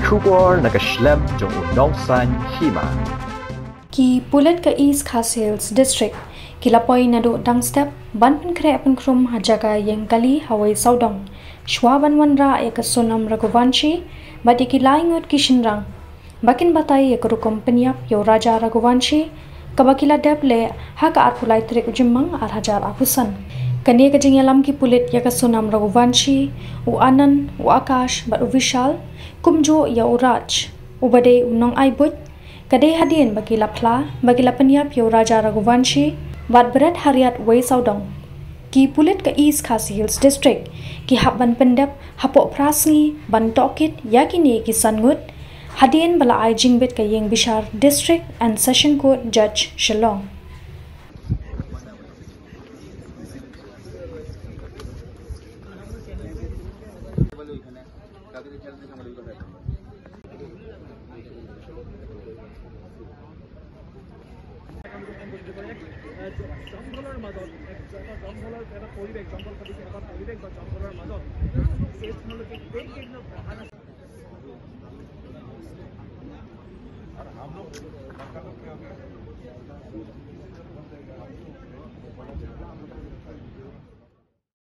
Kubor nakaslem jong unongsan hima. Ki pulet ka East Khas District kilapoy na do dang step ban pen kre pen krum hajaga yang kali hawai saudong shwaban wanra e kasunam Raghuvanshi badi ki laingot kishinrang bakin batai e kru kompanyap yo Raja Raghuvanshi kabakila deple haka arpulai trek ujimang ar hajar apusan kani ka jingyalam ki pulit ya kasunam Raghuvanshi u Anand u Akash bat u Vishal kumjo ya u Raj u bade unong aibut kadai hadian bagi lapla bagi lapanyap yo Raja Raghuvanshi wat berat hariat wei saudong ki pulit ka East Khas District ki habban pendap hapok prasngi ban tokit yakini ki sangut hadian bala ai jingbet ka yeng Bishar District and Session Court Judge Shillong জঙ্গলের মাজত জঙ্গলের এটা পরিবেশ জঙ্গল পাতিছে এটা পরিবেশ বা জঙ্গলের মাজত এই টেকনোলজি এইকেইদিনত অহা নাছিল আর हम लोग सरकार को क्या